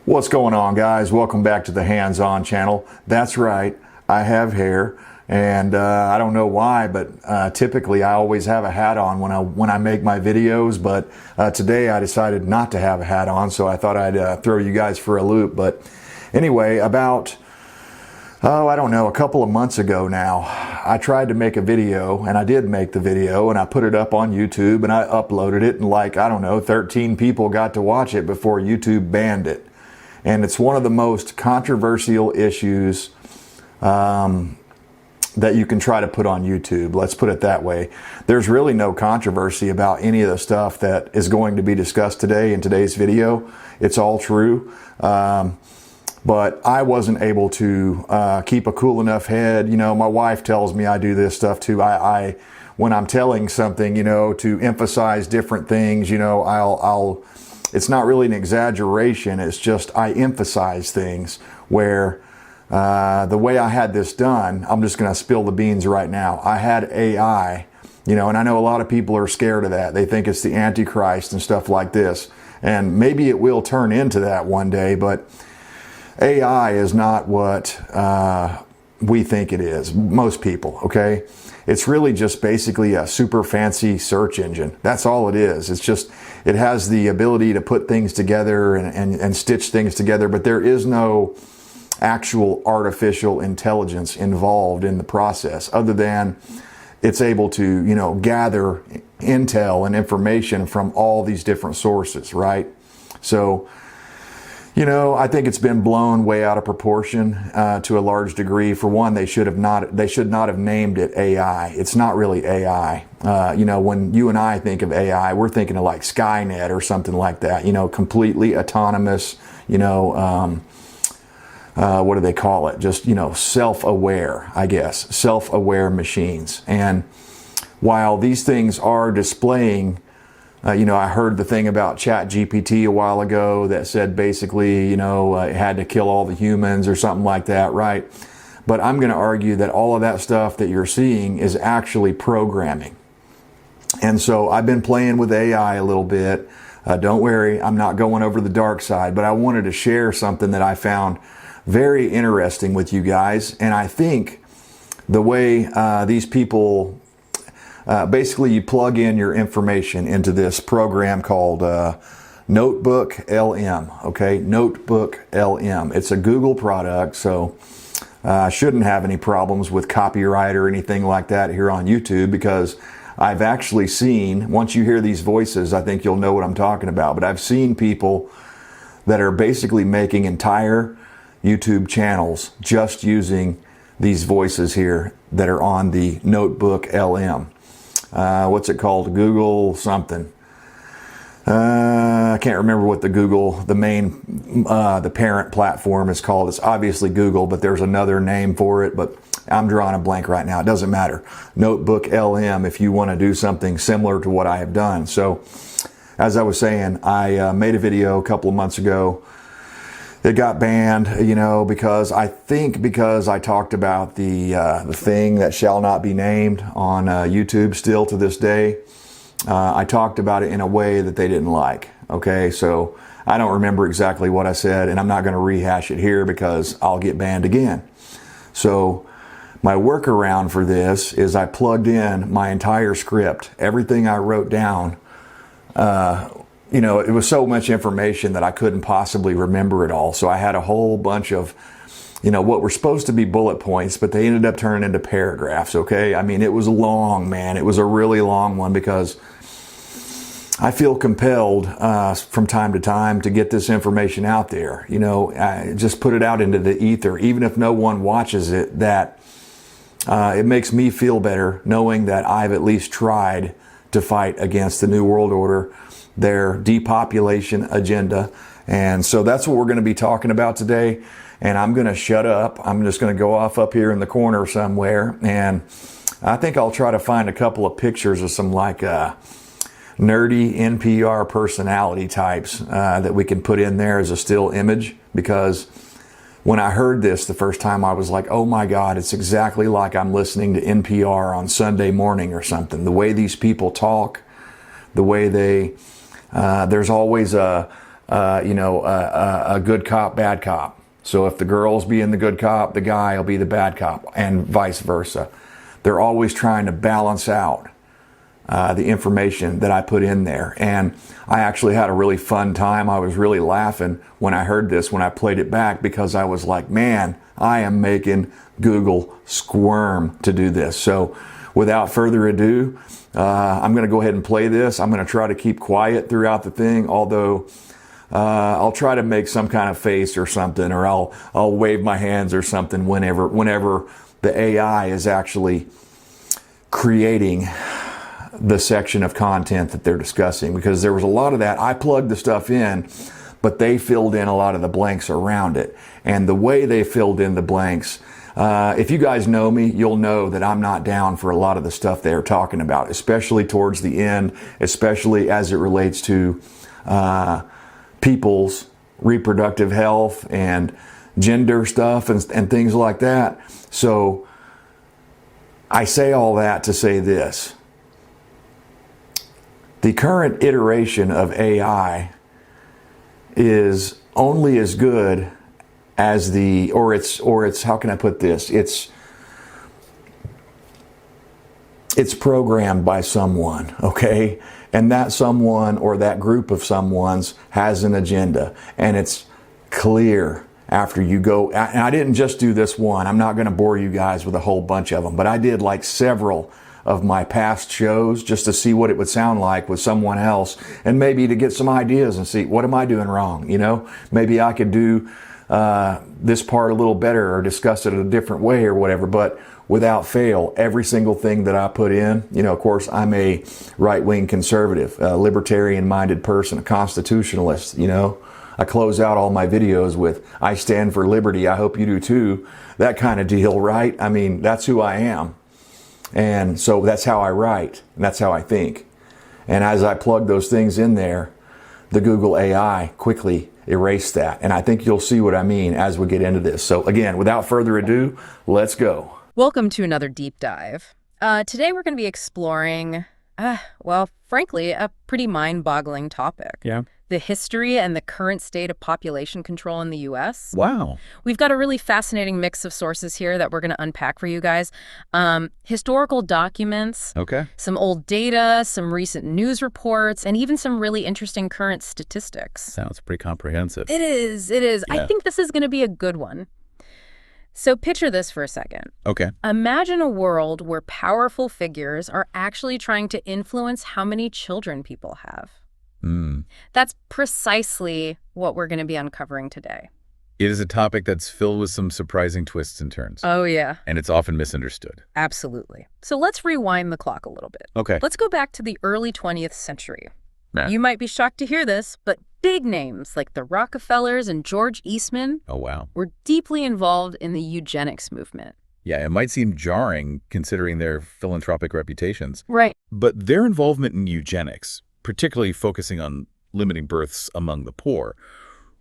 What's going on, guys? Welcome back to the Hands-On channel. That's right, I have hair, and I don't know why, but typically I always have a hat on when I make my videos, but today I decided not to have a hat on, so I thought I'd throw you guys for a loop. But anyway, about I don't know, a couple of months ago now, I tried to make a video, and I did make the video, and I put it up on YouTube, and I uploaded it, and like, I don't know, 13 people got to watch it before YouTube banned it. And it's one of the most controversial issues that you can try to put on YouTube. Let's put it that way. There's really no controversy about any of the stuff that is going to be discussed today in today's video. It's all true. But I wasn't able to keep a cool enough head. You know, my wife tells me I do this stuff too. When I'm telling something, you know, to emphasize different things, you know, it's not really an exaggeration. It's just I emphasize things where the way I had this done, I'm just going to spill the beans right now. I had AI, you know, and I know a lot of people are scared of that. They think it's the Antichrist and stuff like this. And maybe it will turn into that one day, but AI is not what we think it is, most people, okay? It's really just basically a super fancy search engine. That's all it is. It's just, it has the ability to put things together and stitch things together, but there is no actual artificial intelligence involved in the process, other than it's able to, you know, gather intel and information from all these different sources, right? So, you know, I think it's been blown way out of proportion to a large degree. For one, they should not have named it AI. It's not really AI. You know, when you and I think of AI, we're thinking of like Skynet or something like that. You know, completely autonomous. You know, what do they call it? Just, you know, self-aware, I guess, self-aware machines. And while these things are displaying, you know, I heard the thing about ChatGPT a while ago that said basically, you know, it had to kill all the humans or something like that, right? But I'm going to argue that all of that stuff that you're seeing is actually programming. And so I've been playing with AI a little bit. Don't worry, I'm not going over the dark side, but I wanted to share something that I found very interesting with you guys. And I think the way these people... basically, you plug in your information into this program called Notebook LM, okay? Notebook LM. It's a Google product, so I shouldn't have any problems with copyright or anything like that here on YouTube, because I've actually seen, once you hear these voices, I think you'll know what I'm talking about, but I've seen people that are basically making entire YouTube channels just using these voices here that are on the Notebook LM. What's it called? Google something. I can't remember what the parent platform is called. It's obviously Google, but there's another name for it, but I'm drawing a blank right now. It doesn't matter. Notebook LM, if you want to do something similar to what I have done. So, as I was saying, I made a video a couple of months ago. It got banned, you know, because I talked about the thing that shall not be named on YouTube still to this day. I talked about it in a way that they didn't like. Okay, so I don't remember exactly what I said, and I'm not going to rehash it here because I'll get banned again. So my workaround for this is I plugged in my entire script, everything I wrote down. You know, it was so much information that I couldn't possibly remember it all. So I had a whole bunch of, you know, what were supposed to be bullet points, but they ended up turning into paragraphs, okay? I mean, it was long, man. It was a really long one because I feel compelled from time to time to get this information out there. You know, I just put it out into the ether. Even if no one watches it, that it makes me feel better knowing that I've at least tried to fight against the New World Order, their depopulation agenda. And so that's what we're going to be talking about today. And I'm going to shut up. I'm just going to go off up here in the corner somewhere. And I think I'll try to find a couple of pictures of some like nerdy NPR personality types that we can put in there as a still image. Because when I heard this the first time, I was like, oh my God, it's exactly like I'm listening to NPR on Sunday morning or something. The way these people talk, the way they, there's always a a good cop, bad cop. So if the girl's being the good cop, the guy will be the bad cop, and vice versa. They're always trying to balance out the information that I put in there. And I actually had a really fun time. I was really laughing when I heard this, when I played it back, because I was like, man, I am making Google squirm to do this. So without further ado, I'm going to go ahead and play this. I'm going to try to keep quiet throughout the thing, although I'll try to make some kind of face or something, or I'll wave my hands or something whenever the AI is actually creating the section of content that they're discussing, because there was a lot of that. I plugged the stuff in, but they filled in a lot of the blanks around it. And the way they filled in the blanks, if you guys know me, you'll know that I'm not down for a lot of the stuff they're talking about, especially towards the end, especially as it relates to people's reproductive health and gender stuff and things like that. So I say all that to say this. The current iteration of AI is only as good as it's how can I put this? It's programmed by someone, okay? And that someone or that group of someones has an agenda, and it's clear after you go. And I didn't just do this one. I'm not going to bore you guys with a whole bunch of them, but I did like several of my past shows just to see what it would sound like with someone else, and maybe to get some ideas and see, what am I doing wrong? Maybe I could do this part a little better or discuss it a different way or whatever. But without fail, every single thing that I put in, of course, I'm a right-wing conservative, a libertarian-minded person, a constitutionalist, I close out all my videos with, I stand for liberty, I hope you do too, that kind of deal, right? I mean, that's who I am. And so that's how I write, and that's how I think. And as I plug those things in there, the Google AI quickly erased that. And I think you'll see what I mean as we get into this. So again, without further ado, let's go. Welcome to another deep dive. Today we're going to be exploring, frankly, a pretty mind-boggling topic. Yeah. The history and the current state of population control in the U.S. Wow. We've got a really fascinating mix of sources here that we're going to unpack for you guys. Historical documents, Okay. some old data, some recent news reports, and even some really interesting current statistics. Sounds pretty comprehensive. It is. Yeah. I think this is going to be a good one. So picture this for a second. Okay. Imagine a world where powerful figures are actually trying to influence how many children people have. That's precisely what we're going to be uncovering today. It is a topic that's filled with some surprising twists and turns. Oh, yeah. And it's often misunderstood. Absolutely. So let's rewind the clock a little bit. Okay. Let's go back to the early 20th century. Nah. You might be shocked to hear this, but big names like the Rockefellers and George Eastman Oh, wow. were deeply involved in the eugenics movement. Yeah, it might seem jarring considering their philanthropic reputations. Right. But their involvement in eugenics, particularly focusing on limiting births among the poor,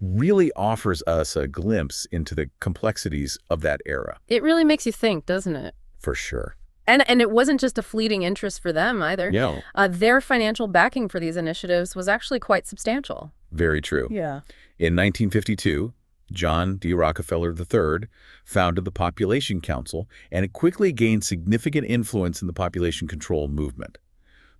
really offers us a glimpse into the complexities of that era. It really makes you think, doesn't it? For sure. And it wasn't just a fleeting interest for them either. Yeah. Their financial backing for these initiatives was actually quite substantial. Very true. Yeah. In 1952, John D. Rockefeller III founded the Population Council, and it quickly gained significant influence in the population control movement.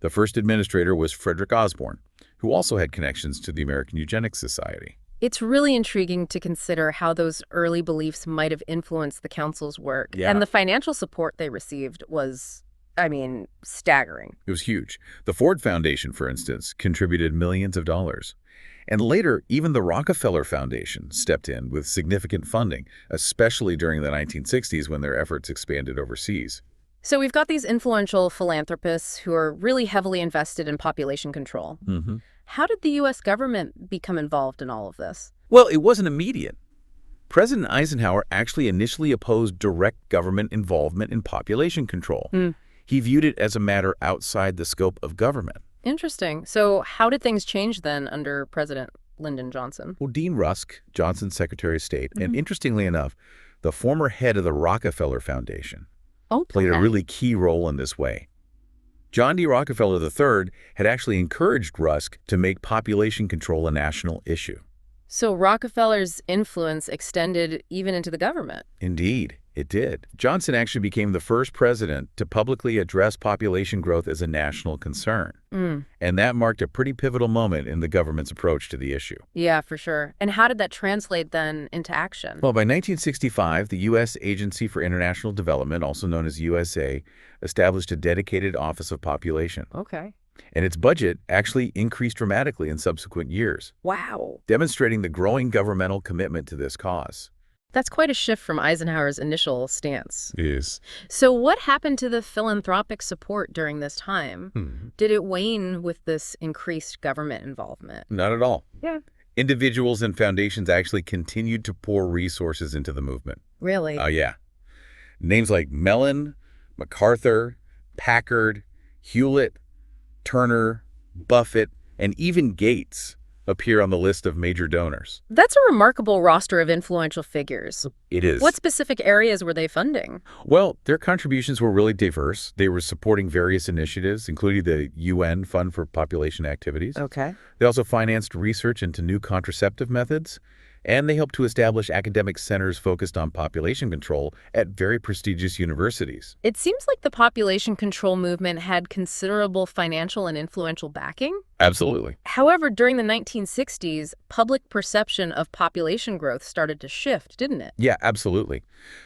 The first administrator was Frederick Osborne, who also had connections to the American Eugenics Society. It's really intriguing to consider how those early beliefs might have influenced the council's work. Yeah. And the financial support they received was, staggering. It was huge. The Ford Foundation, for instance, contributed millions of dollars. And later, even the Rockefeller Foundation stepped in with significant funding, especially during the 1960s when their efforts expanded overseas. So we've got these influential philanthropists who are really heavily invested in population control. Mm-hmm. How did the U.S. government become involved in all of this? Well, it wasn't immediate. President Eisenhower actually initially opposed direct government involvement in population control. He viewed it as a matter outside the scope of government. Interesting. So how did things change then under President Lyndon Johnson? Well, Dean Rusk, Johnson's Secretary of State, and interestingly enough, the former head of the Rockefeller Foundation, played a really key role in this way. John D. Rockefeller III had actually encouraged Rusk to make population control a national issue. So Rockefeller's influence extended even into the government. Indeed, it did. Johnson actually became the first president to publicly address population growth as a national concern. And that marked a pretty pivotal moment in the government's approach to the issue. Yeah, for sure. And how did that translate then into action? Well, by 1965, the U.S. Agency for International Development, also known as USA, established a dedicated Office of Population. Okay. And its budget actually increased dramatically in subsequent years, Wow. demonstrating the growing governmental commitment to this cause. That's quite a shift from Eisenhower's initial stance. Yes. So what happened to the philanthropic support during this time? Did it wane with this increased government involvement? Not at all. Yeah. Individuals and foundations actually continued to pour resources into the movement. Really? Oh, yeah. Names like Mellon, MacArthur, Packard, Hewlett, Turner, Buffett, and even Gates appear on the list of major donors. That's a remarkable roster of influential figures. It is. What specific areas were they funding? Well, their contributions were really diverse. They were supporting various initiatives, including the UN Fund for Population Activities. Okay. They also financed research into new contraceptive methods, and they helped to establish academic centers focused on population control at very prestigious universities. It seems like the population control movement had considerable financial and influential backing. Absolutely. However, during the 1960s, public perception of population growth started to shift, didn't it? Yeah, absolutely.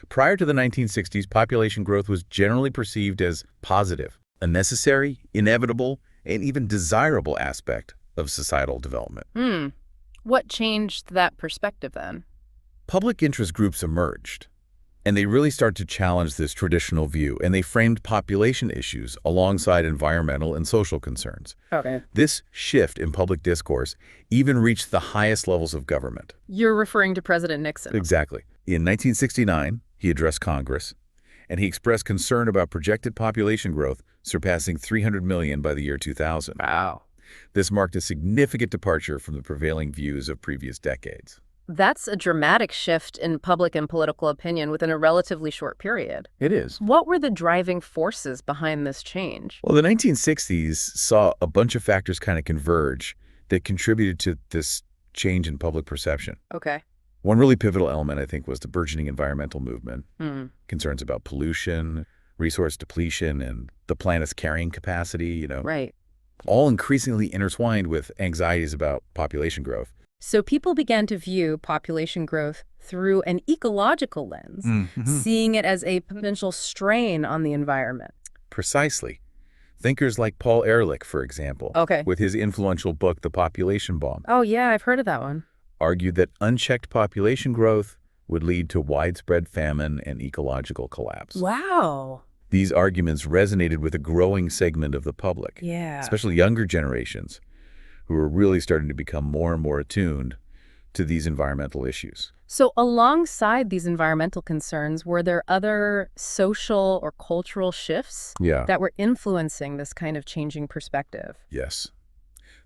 Prior to the 1960s, population growth was generally perceived as positive, a necessary, inevitable, and even desirable aspect of societal development. What changed that perspective then? Public interest groups emerged, and they really started to challenge this traditional view, and they framed population issues alongside environmental and social concerns. Okay. This shift in public discourse even reached the highest levels of government. You're referring to President Nixon. Exactly. In 1969, he addressed Congress, and he expressed concern about projected population growth surpassing 300 million by the year 2000. Wow. This marked a significant departure from the prevailing views of previous decades. That's a dramatic shift in public and political opinion within a relatively short period. It is. What were the driving forces behind this change? Well, the 1960s saw a bunch of factors kind of converge that contributed to this change in public perception. Okay. One really pivotal element, I think, was the burgeoning environmental movement. Concerns about pollution, resource depletion, and the planet's carrying capacity, Right. all increasingly intertwined with anxieties about population growth. So people began to view population growth through an ecological lens, seeing it as a potential strain on the environment. Precisely. Thinkers like Paul Ehrlich, for example, with his influential book, The Population Bomb, Oh, yeah, I've heard of that one. argued that unchecked population growth would lead to widespread famine and ecological collapse. Wow. These arguments resonated with a growing segment of the public, Yeah. especially younger generations, who were really starting to become more and more attuned to these environmental issues. So alongside these environmental concerns, were there other social or cultural shifts that were influencing this kind of changing perspective? Yes.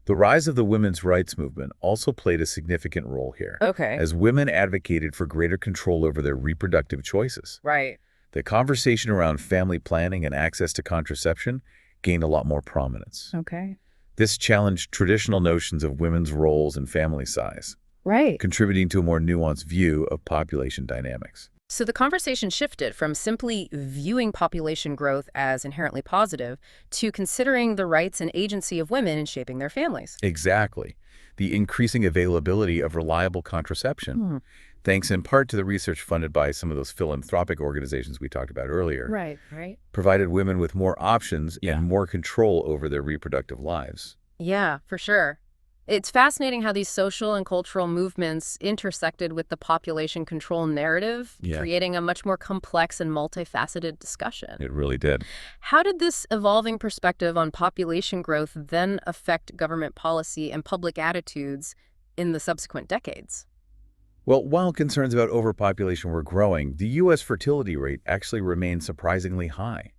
The rise of the women's rights movement also played a significant role here, Okay. as women advocated for greater control over their reproductive choices. Right. The conversation around family planning and access to contraception gained a lot more prominence. Okay. This challenged traditional notions of women's roles and family size, Right. contributing to a more nuanced view of population dynamics. So the conversation shifted from simply viewing population growth as inherently positive to considering the rights and agency of women in shaping their families. Exactly. The increasing availability of reliable contraception, thanks in part to the research funded by some of those philanthropic organizations we talked about earlier, Right. provided women with more options and more control over their reproductive lives. Yeah, for sure. It's fascinating how these social and cultural movements intersected with the population control narrative, creating a much more complex and multifaceted discussion. It really did. How did this evolving perspective on population growth then affect government policy and public attitudes in the subsequent decades? Well, while concerns about overpopulation were growing, the U.S. fertility rate actually remained surprisingly high,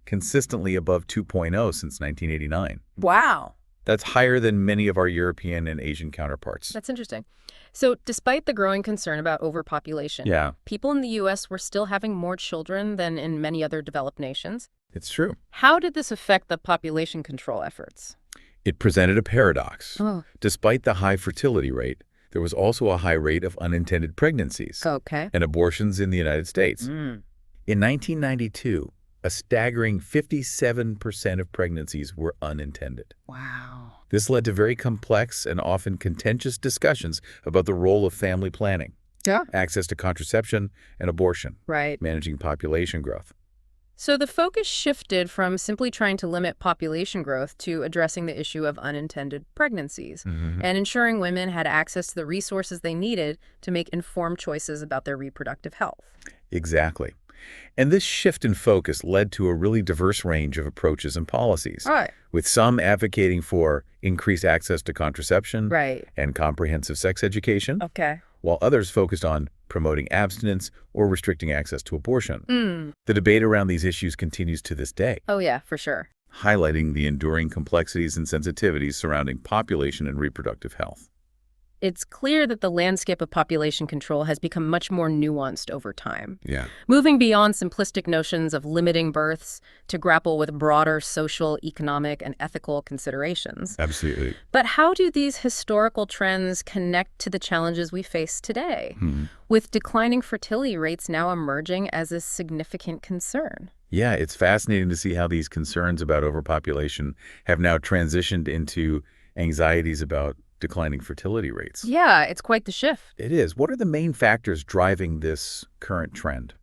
consistently above 2.0 since 1989. Wow. That's higher than many of our European and Asian counterparts. That's interesting. So despite the growing concern about overpopulation, people in the U.S. were still having more children than in many other developed nations. It's true. How did this affect the population control efforts? It presented a paradox. Oh. Despite the high fertility rate, there was also a high rate of unintended pregnancies Okay. and abortions in the United States. Mm. In 1992, a staggering 57% of pregnancies were unintended. Wow. This led to very complex and often contentious discussions about the role of family planning, Yeah. access to contraception, and abortion, Right. managing population growth. So the focus shifted from simply trying to limit population growth to addressing the issue of unintended pregnancies and ensuring women had access to the resources they needed to make informed choices about their reproductive health. Exactly. And this shift in focus led to a really diverse range of approaches and policies, Right. with some advocating for increased access to contraception Right. and comprehensive sex education, Okay. while others focused on promoting abstinence or restricting access to abortion. Mm. The debate around these issues continues to this day, Oh, yeah, for sure. highlighting the enduring complexities and sensitivities surrounding population and reproductive health. It's clear that the landscape of population control has become much more nuanced over time, Yeah. moving beyond simplistic notions of limiting births to grapple with broader social, economic, and ethical considerations. Absolutely. But how do these historical trends connect to the challenges we face today, with declining fertility rates now emerging as a significant concern? Yeah, it's fascinating to see how these concerns about overpopulation have now transitioned into anxieties about declining fertility rates. Yeah, it's quite the shift. It is. What are the main factors driving this current trend?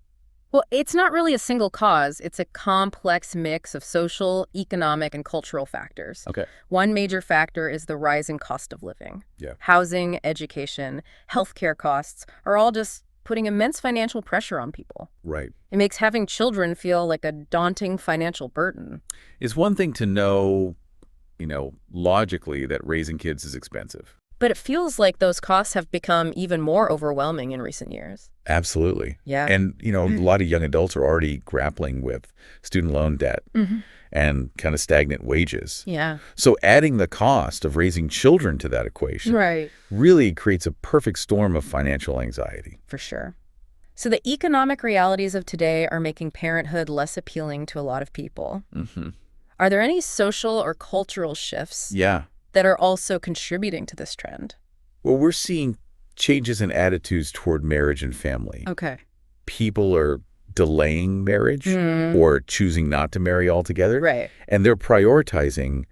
Well, it's not really a single cause. It's a complex mix of social, economic, and cultural factors. Okay. One major factor is the rising cost of living. Yeah. Housing, education, healthcare costs are all just putting immense financial pressure on people. Right. It makes having children feel like a daunting financial burden. It's one thing to know, logically that raising kids is expensive. But it feels like those costs have become even more overwhelming in recent years. Absolutely. Yeah. And, a lot of young adults are already grappling with student loan debt and kind of stagnant wages. Yeah. So adding the cost of raising children to that equation Right. really creates a perfect storm of financial anxiety. For sure. So the economic realities of today are making parenthood less appealing to a lot of people. Are there any social or cultural shifts Yeah. that are also contributing to this trend? Well, we're seeing changes in attitudes toward marriage and family. Okay. People are delaying marriage or choosing not to marry altogether. Right. And they're prioritizing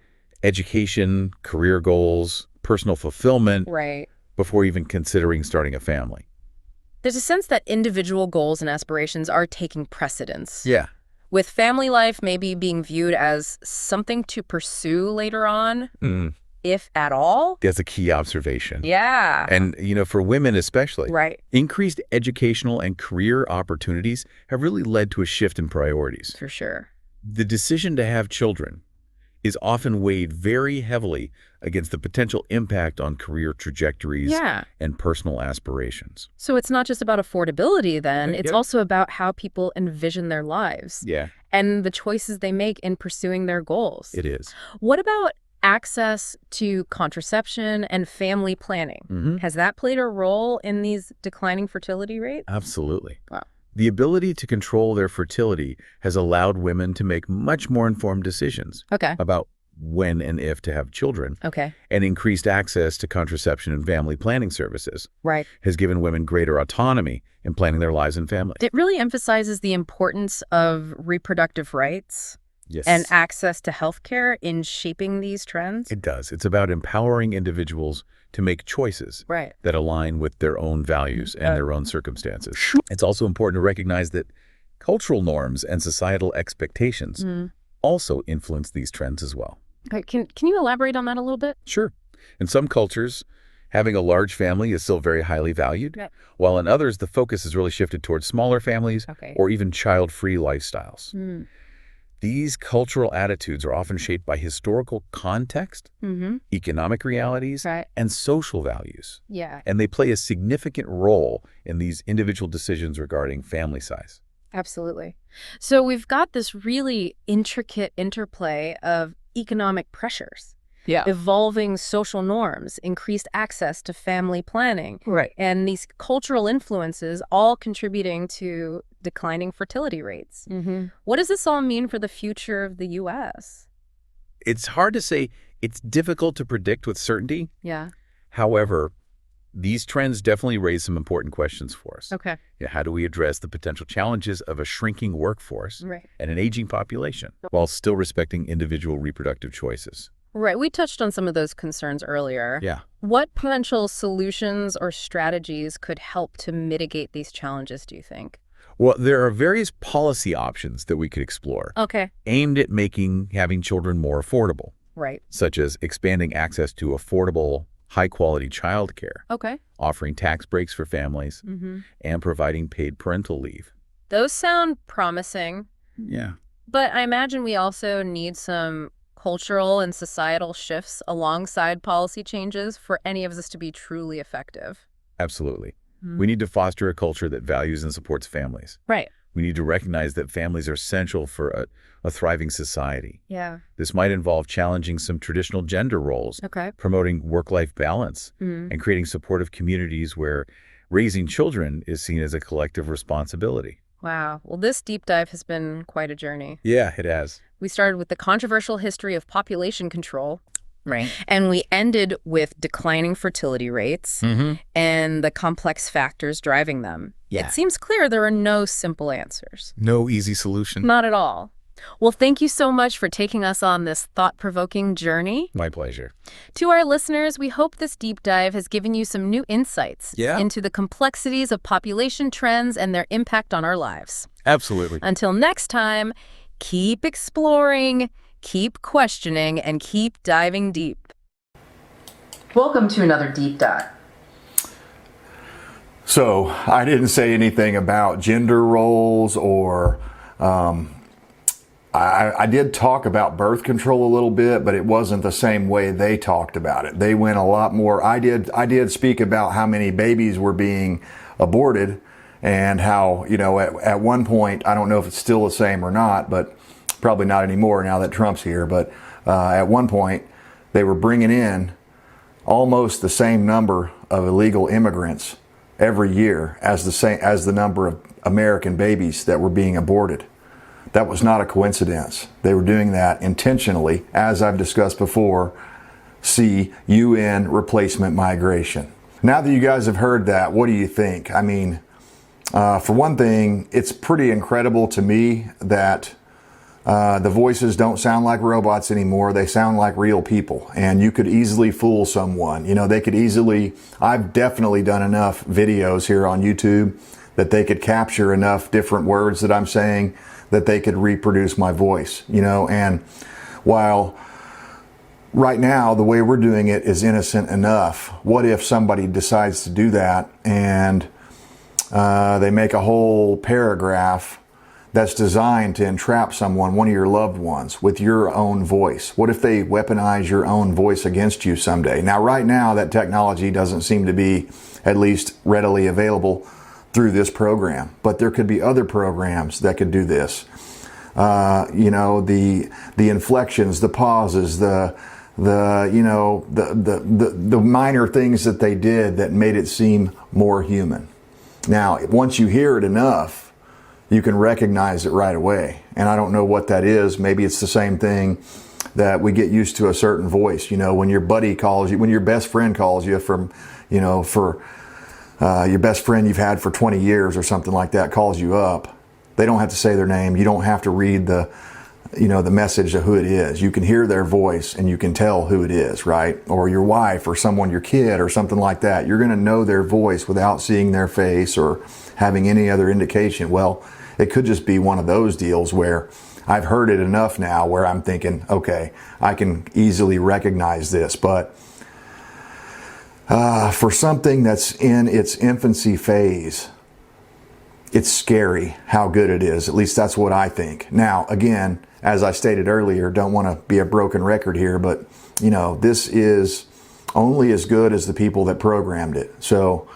education, career goals, personal fulfillment Right. before even considering starting a family. There's a sense that individual goals and aspirations are taking precedence, Yeah. with family life maybe being viewed as something to pursue later on, if at all. That's a key observation. Yeah. And, for women especially, Right. increased educational and career opportunities have really led to a shift in priorities. For sure. The decision to have children is often weighed very heavily against the potential impact on career trajectories Yeah. and personal aspirations. So it's not just about affordability then, it's Yep. also about how people envision their lives Yeah, and the choices they make in pursuing their goals. it is. What about access to contraception and family planning? Has that played a role in these declining fertility rates? Absolutely. Wow. The ability to control their fertility has allowed women to make much more informed decisions Okay. about when and if to have children, Okay. and increased access to contraception and family planning services Right. has given women greater autonomy in planning their lives and families. It really emphasizes the importance of reproductive rights Yes. and access to healthcare in shaping these trends. It does. It's about empowering individuals to make choices Right. that align with their own values and their own circumstances. It's also important to recognize that cultural norms and societal expectations also influence these trends as well. Okay, can you elaborate on that a little bit? Sure. In some cultures, having a large family is still very highly valued, Right. while in others, the focus has really shifted towards smaller families Okay. or even child-free lifestyles. These cultural attitudes are often shaped by historical context, economic realities, Right. and social values, Yeah, and they play a significant role in these individual decisions regarding family size. absolutely. So we've got this really intricate interplay of economic pressures Yeah. Evolving social norms, increased access to family planning. Right. And these cultural influences all contributing to declining fertility rates. What does this all mean for the future of the U.S.? It's hard to say. It's difficult to predict with certainty. Yeah. However, these trends definitely raise some important questions for us. Okay. How do we address the potential challenges of a shrinking workforce and an aging population while still respecting individual reproductive choices? Right. We touched on some of those concerns earlier. Yeah. What potential solutions or strategies could help to mitigate these challenges, do you think? Well, there are various policy options that we could explore Okay. aimed at making having children more affordable, Right. such as expanding access to affordable, high-quality childcare, Okay. offering tax breaks for families, and providing paid parental leave. Those sound promising, Yeah. but I imagine we also need some cultural and societal shifts alongside policy changes for any of this to be truly effective. Absolutely. We need to foster a culture that values and supports families. Right. We need to recognize that families are essential for a thriving society. Yeah. This might involve challenging some traditional gender roles, Okay. promoting work-life balance, and creating supportive communities where raising children is seen as a collective responsibility. Wow. Well, this deep dive has been quite a journey. Yeah, it has. We started with the controversial history of population control. Right. And we ended with declining fertility rates and the complex factors driving them. Yeah. It seems clear there are no simple answers. No easy solution. Not at all. Well, thank you so much for taking us on this thought-provoking journey. My pleasure. To our listeners, we hope this deep dive has given you some new insights into the complexities of population trends and their impact on our lives. Absolutely. Until next time, keep exploring, keep questioning, and keep diving deep. Welcome to another Deep Dive. So I didn't say anything about gender roles or I did talk about birth control a little bit, but it wasn't the same way they talked about it. They went a lot more. I did speak about how many babies were being aborted and how, at one point, I don't know if it's still the same or not, but probably not anymore now that Trump's here. But at one point, they were bringing in almost the same number of illegal immigrants every year as the number of American babies that were being aborted. That was not a coincidence. They were doing that intentionally, as I've discussed before. See UN replacement migration. Now that you guys have heard that, what do you think? I mean, for one thing, it's pretty incredible to me that the voices don't sound like robots anymore. They sound like real people, and you could easily fool someone. They could easily, I've definitely done enough videos here on YouTube that they could capture enough different words that I'm saying that they could reproduce my voice, and while right now the way we're doing it is innocent enough, what if somebody decides to do that and they make a whole paragraph that's designed to entrap someone, one of your loved ones, with your own voice? What if they weaponize your own voice against you someday? Now, right now, that technology doesn't seem to be at least readily available through this program, but there could be other programs that could do this. The inflections, the pauses, the minor things that they did that made it seem more human. Now, once you hear it enough, you can recognize it right away. And I don't know what that is. Maybe it's the same thing that we get used to a certain voice. When your buddy calls you, when your best friend calls you from, your best friend you've had for 20 years or something like that calls you up. They don't have to say their name. You don't have to read the message of who it is. You can hear their voice and you can tell who it is, right? Or your wife or someone, your kid or something like that. You're going to know their voice without seeing their face or having any other indication. Well, it could just be one of those deals where I've heard it enough now where I'm thinking, okay, I can easily recognize this. But for something that's in its infancy phase, it's scary how good it is. At least that's what I think. Now, again, as I stated earlier, don't want to be a broken record here, but this is only as good as the people that programmed it. So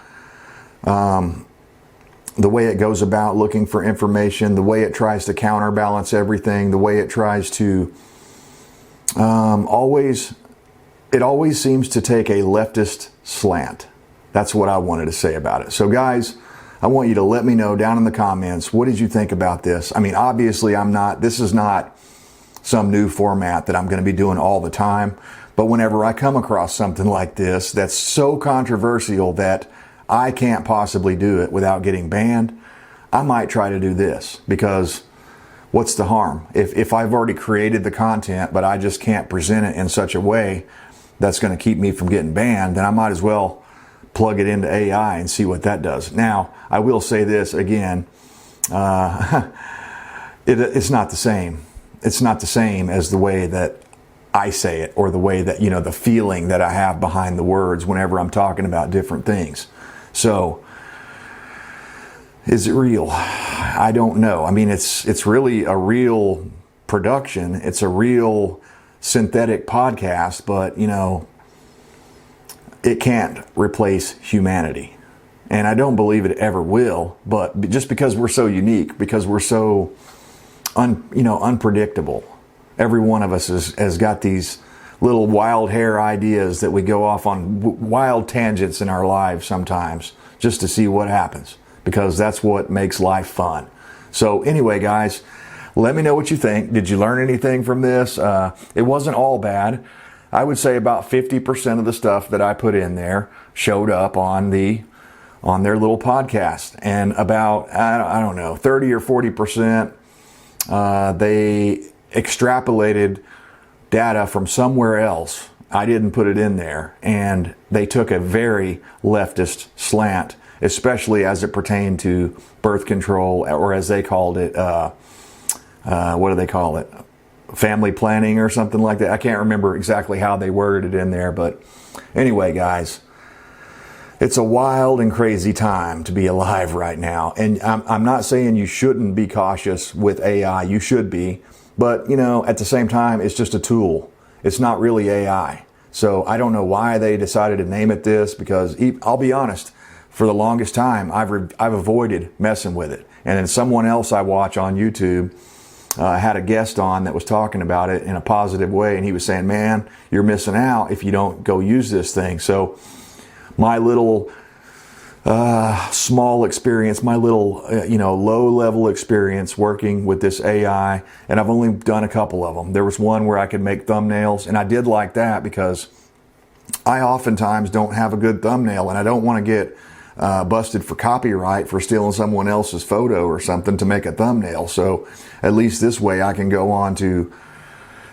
the way it goes about looking for information, the way it tries to counterbalance everything, the way it tries to always it always seems to take a leftist slant. That's what I wanted to say about it. So guys, I want you to let me know down in the comments, what did you think about this? I mean, obviously this is not some new format that I'm going to be doing all the time, but whenever I come across something like this that's so controversial that I can't possibly do it without getting banned, I might try to do this, because what's the harm? If I've already created the content, but I just can't present it in such a way that's going to keep me from getting banned, then I might as well plug it into AI and see what that does. Now, I will say this again, it's not the same. It's not the same as the way that I say it, or the way that, you know, the feeling that I have behind the words whenever I'm talking about different things. So, is it real? I don't know. I mean, it's really a real production. It's a real synthetic podcast, but, you know, it can't replace humanity. And I don't believe it ever will, but just because we're so unique, because we're so unpredictable. Every one of us has got these little wild hair ideas that we go off on wild tangents in our lives sometimes just to see what happens, because that's what makes life fun. So anyway, guys, let me know what you think. Did you learn anything from this? It wasn't all bad. I would say about 50% of the stuff that I put in there showed up on their little podcast, and about, I don't know, 30 or 40%, they extrapolated data from somewhere else. I didn't put it in there, and they took a very leftist slant, especially as it pertained to birth control, or as they called it, what do they call it? Family planning or something like that. I can't remember exactly how they worded it in there, but anyway, guys, it's a wild and crazy time to be alive right now. And I'm not saying you shouldn't be cautious with AI. You should be. But, you know, at the same time, it's just a tool. It's not really AI. So I don't know why they decided to name it this, because I'll be honest, for the longest time, I've avoided messing with it. And then someone else I watch on YouTube had a guest on that was talking about it in a positive way. And he was saying, man, you're missing out if you don't go use this thing. So my little small experience, my little, low-level experience working with this AI, and I've only done a couple of them. There was one where I could make thumbnails, and I did like that because I oftentimes don't have a good thumbnail, and I don't want to get busted for copyright for stealing someone else's photo or something to make a thumbnail. So at least this way I can go on to,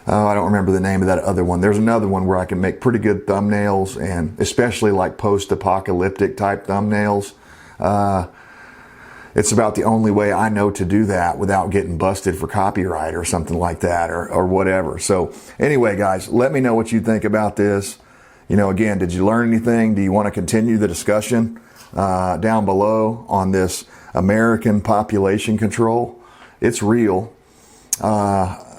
I don't remember the name of that other one. There's another one where I can make pretty good thumbnails, and especially like post-apocalyptic type thumbnails. It's about the only way I know to do that without getting busted for copyright or something like that, or whatever. So anyway, guys, let me know what you think about this. You know, again, did you learn anything? Do you want to continue the discussion down below on this American population control? It's real.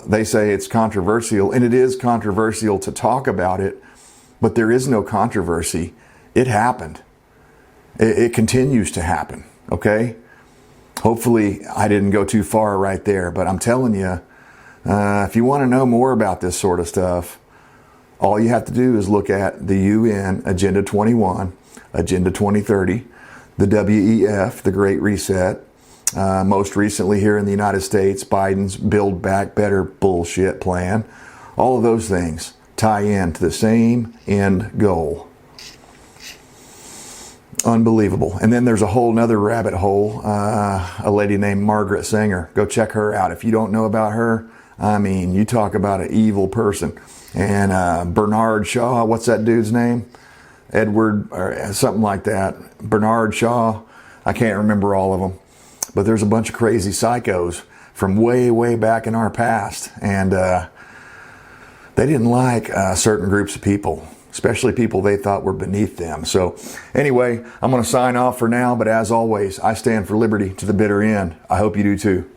They say it's controversial, and it is controversial to talk about it, but there is no controversy. It happened. It continues to happen, okay? Hopefully I didn't go too far right there, but I'm telling you, if you want to know more about this sort of stuff, all you have to do is look at the UN Agenda 21, Agenda 2030, the WEF, the Great Reset, most recently here in the United States, Biden's Build Back Better bullshit plan. All of those things tie in to the same end goal. Unbelievable. And then there's a whole nother rabbit hole, a lady named Margaret Sanger. Go check her out. If you don't know about her, I mean, you talk about an evil person. And Bernard Shaw, what's that dude's name? Edward, or something like that. Bernard Shaw. I can't remember all of them. But there's a bunch of crazy psychos from way, way back in our past. And they didn't like certain groups of people, especially people they thought were beneath them. So anyway, I'm going to sign off for now. But as always, I stand for liberty to the bitter end. I hope you do too.